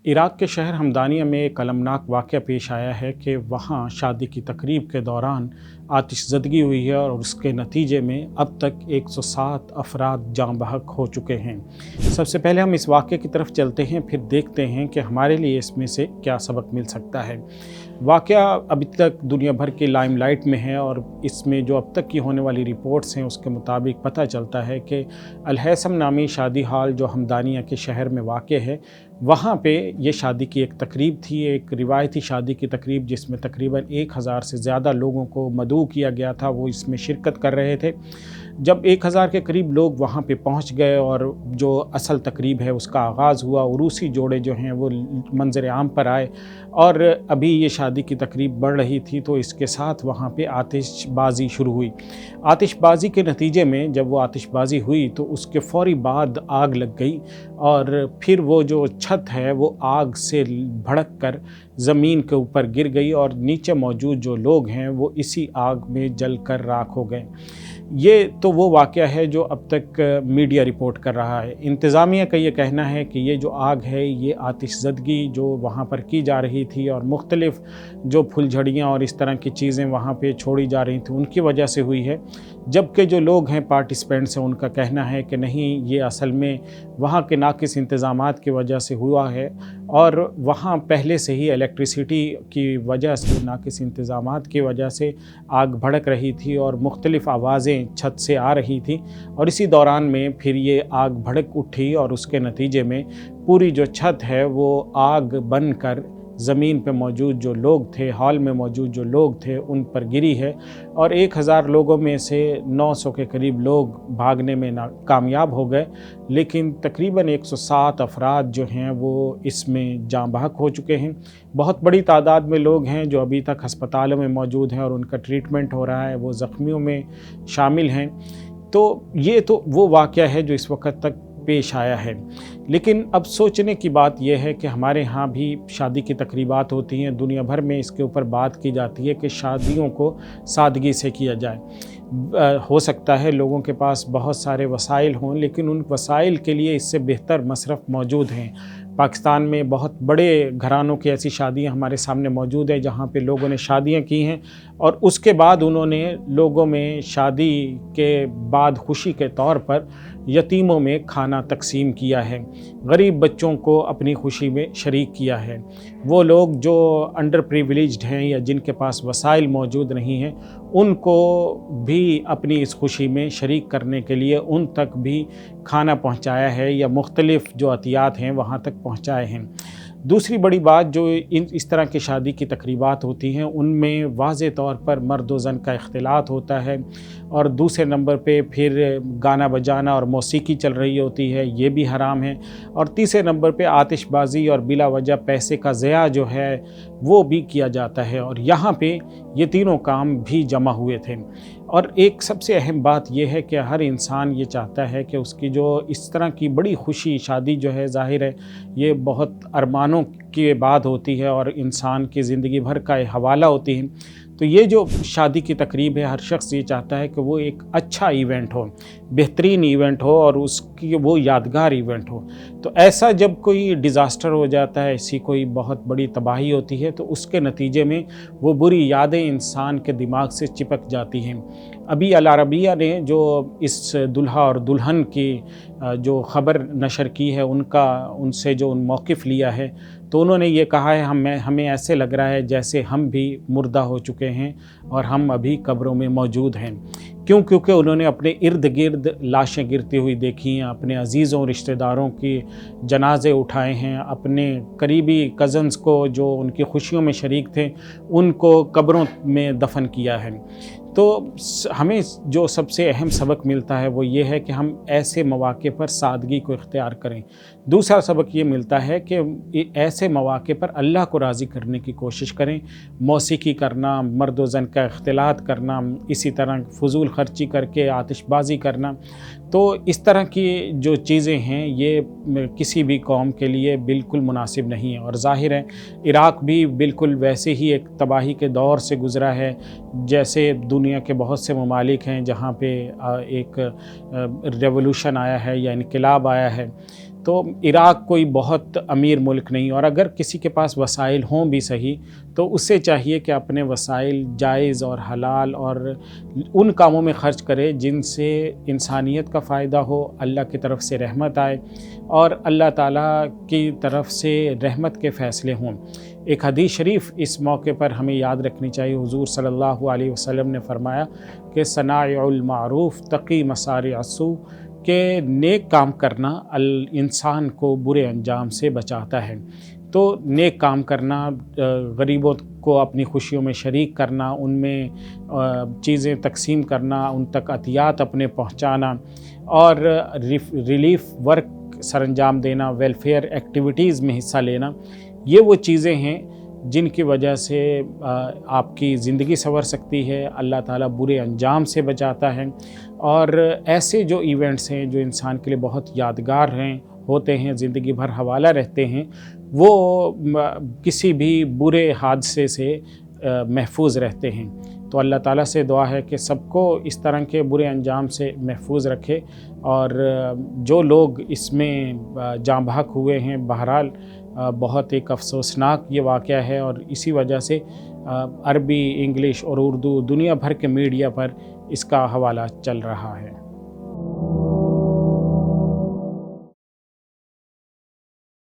Iraq के शहर हमदानिया में एक अलमनाक वाक़या पेश आया है कि वहाँ शादी की तकरीब के दौरान आतिशज़दगी हुई है और उसके नतीजे में अब तक 107 अफराद जाँ बहक हो चुके हैं। सबसे पहले हम इस वाक़े की तरफ चलते हैं, फिर देखते हैं कि हमारे लिए इसमें से क्या सबक मिल सकता है। वाक़या अभी तक दुनिया भर के लाइमलाइट में है और इसमें जो अब तक की होने वाली रिपोर्ट्स हैं उसके मुताबिक पता चलता है कि अल-हैसम नामी शादी हाल जो हमदानिया के शहर में वाक़ है, वहाँ पे ये शादी की एक तकरीब थी, एक रिवायती शादी की तकरीब जिसमें तकरीबन 1000 से ज़्यादा लोगों को मदऊ किया गया था, वो इसमें शिरकत कर रहे थे। जब 1000 के करीब लोग वहाँ पे पहुँच गए और जो असल तकरीब है उसका आगाज़ हुआ, उरूसी जोड़े जो हैं वो मंज़र आम पर आए और अभी ये शादी की तकरीब बढ़ रही थी तो इसके साथ वहाँ पे आतिशबाज़ी शुरू हुई। आतिशबाज़ी के नतीजे में जब वो आतिशबाज़ी हुई तो उसके फ़ौरी बाद आग लग गई और फिर वो जो छत है वो आग से भड़क कर ज़मीन के ऊपर गिर गई और नीचे मौजूद जो लोग हैं वो इसी आग में जल कर राख हो गए। ये तो वो वाक़या है जो अब तक मीडिया रिपोर्ट कर रहा है। इंतज़ामिया का ये कहना है कि ये जो आग है ये आतिशज़दगी जो वहाँ पर की जा रही थी और मुख्तलिफ़ जो फुलझड़ियाँ और इस तरह की चीज़ें वहाँ पे छोड़ी जा रही थी उनकी वजह से हुई है, जबकि जो लोग हैं पार्टिसिपेंट्स हैं उनका कहना है कि नहीं, ये असल में वहाँ के नाक़िस इंतज़ामात की वजह से हुआ है और वहाँ पहले से ही इलेक्ट्रिसिटी की वजह से, नाक़िस इंतज़ामात की वजह से आग भड़क रही थी और मुख्तलिफ़ आवाज़ें छत से आ रही थी और इसी दौरान में फिर ये आग भड़क उठी और उसके नतीजे में पूरी जो छत है वो आग बनकर ज़मीन पे मौजूद जो लोग थे, हॉल में मौजूद जो लोग थे उन पर गिरी है और 1000 लोगों में से 900 के करीब लोग भागने में कामयाब हो गए, लेकिन तकरीबन 107 अफराद जो हैं वो इसमें जाँ बहक हो चुके हैं। बहुत बड़ी तादाद में लोग हैं जो अभी तक अस्पतालों में मौजूद हैं और उनका ट्रीटमेंट हो रहा है, वो ज़ख्मियों में शामिल हैं। तो ये तो वो वाक़या है जो इस वक्त तक पेश आया है। लेकिन अब सोचने की बात यह है कि हमारे यहाँ भी शादी की तकरीबात होती हैं, दुनिया भर में इसके ऊपर बात की जाती है कि शादियों को सादगी से किया जाए। हो सकता है लोगों के पास बहुत सारे वसाइल हों, लेकिन उन वसाइल के लिए इससे बेहतर मसरफ़ मौजूद हैं। पाकिस्तान में बहुत बड़े घरानों की ऐसी शादियां हमारे सामने मौजूद है जहां पे लोगों ने शादियां की हैं और उसके बाद उन्होंने लोगों में शादी के बाद खुशी के तौर पर यतीमों में खाना तकसीम किया है, गरीब बच्चों को अपनी खुशी में शरीक किया है। वो लोग जो अंडर प्रिविलेज्ड हैं या जिनके पास वसाइल मौजूद नहीं हैं उनको भी अपनी इस खुशी में शरीक करने के लिए उन तक भी खाना पहुंचाया है या मुख्तलिफ़ जो अतियात हैं वहाँ तक पहुँचाए हैं। दूसरी बड़ी बात जो इस तरह की शादी की तकरीबात होती हैं उनमें वाज़े तौर पर मर्द व ज़न का इख्तिलात होता है और दूसरे नंबर पे फिर गाना बजाना और मौसीकी चल रही होती है, ये भी हराम है और तीसरे नंबर पे आतिशबाज़ी और बिला वजह पैसे का ज़या जो है वो भी किया जाता है और यहाँ पे ये तीनों काम भी जमा हुए थे। और एक सबसे अहम बात यह है कि हर इंसान ये चाहता है कि उसकी जो इस तरह की बड़ी खुशी शादी जो है, ज़ाहिर है ये बहुत अरमानों की बात होती है और इंसान की ज़िंदगी भर का हवाला होती है। तो ये जो शादी की तकरीब है, हर शख्स ये चाहता है कि वो एक अच्छा इवेंट हो, बेहतरीन इवेंट हो और उसकी वो यादगार इवेंट हो। तो ऐसा जब कोई डिज़ास्टर हो जाता है, ऐसी कोई बहुत बड़ी तबाही होती है तो उसके नतीजे में वो बुरी यादें इंसान के दिमाग से चिपक जाती हैं। अभी अल अरबिया ने जो इस दुल्हा और दुल्हन की जो ख़बर नशर की है उनसे जो मौक़िफ़ लिया है तो उन्होंने ये कहा है हमें ऐसे लग रहा है जैसे हम भी मुर्दा हो चुके हैं और हम अभी कब्रों में मौजूद हैं। क्योंकि उन्होंने अपने इर्द गिर्द लाशें गिरती हुई देखी हैं, अपने अजीज़ों रिश्तेदारों की जनाजे उठाए हैं, अपने करीबी कज़न्स को जो उनकी खुशियों में शरीक थे उनको कब्रों में दफन किया है। तो हमें जो सबसे अहम सबक मिलता है वो ये है कि हम ऐसे मौक़े पर सादगी को इख्तियार करें। दूसरा सबक ये मिलता है कि ऐसे मौक़े पर अल्लाह को राज़ी करने की कोशिश करें। मौसीकी करना, मर्द व ज़न का इख्तिलात करना, इसी तरह फ़ुज़ूल ख़र्ची करके आतिशबाज़ी करना, तो इस तरह की जो चीज़ें हैं ये किसी भी कौम के लिए बिल्कुल मुनासिब नहीं है। और ज़ाहिर है इराक़ भी बिल्कुल वैसे ही एक तबाही के दौर से गुज़रा है जैसे दुनिया के बहुत से ममालिक हैं जहाँ पे एक रेवोल्यूशन आया है या इनकलाब आया है। تو عراق کوئی بہت امیر ملک نہیں، اور اگر کسی کے پاس وسائل ہوں بھی صحیح تو اسے چاہیے کہ اپنے وسائل جائز اور حلال اور ان کاموں میں خرچ کرے جن سے انسانیت کا فائدہ ہو، اللہ کی طرف سے رحمت آئے اور اللہ تعالیٰ کی طرف سے رحمت کے فیصلے ہوں۔ ایک حدیث شریف اس موقع پر ہمیں یاد رکھنی چاہیے۔ حضور صلی اللہ علیہ وسلم نے فرمایا کہ صنائع المعروف تقی مصارع السوء، کہ نیک کام کرنا انسان کو برے انجام سے بچاتا ہے۔ تو نیک کام کرنا، غریبوں کو اپنی خوشیوں میں شریک کرنا، ان میں چیزیں تقسیم کرنا، ان تک عطیات اپنے پہنچانا اور ریلیف ورک سر انجام دینا، ویلفیئر ایکٹیویٹیز میں حصہ لینا، یہ وہ چیزیں ہیں جن کی وجہ سے آپ کی زندگی سنور سکتی ہے، اللہ تعالیٰ برے انجام سے بچاتا ہے۔ اور ایسے جو ایونٹس ہیں جو انسان کے لیے بہت یادگار ہوتے ہیں، زندگی بھر حوالہ رہتے ہیں، وہ کسی بھی برے حادثے سے محفوظ رہتے ہیں۔ تو اللہ تعالیٰ سے دعا ہے کہ سب کو اس طرح کے برے انجام سے محفوظ رکھے، اور جو لوگ اس میں جاں بحق ہوئے ہیں، بہرحال بہت ایک افسوسناک یہ واقعہ ہے، اور اسی وجہ سے عربی، انگلش اور اردو دنیا بھر کے میڈیا پر اس کا حوالہ چل رہا ہے۔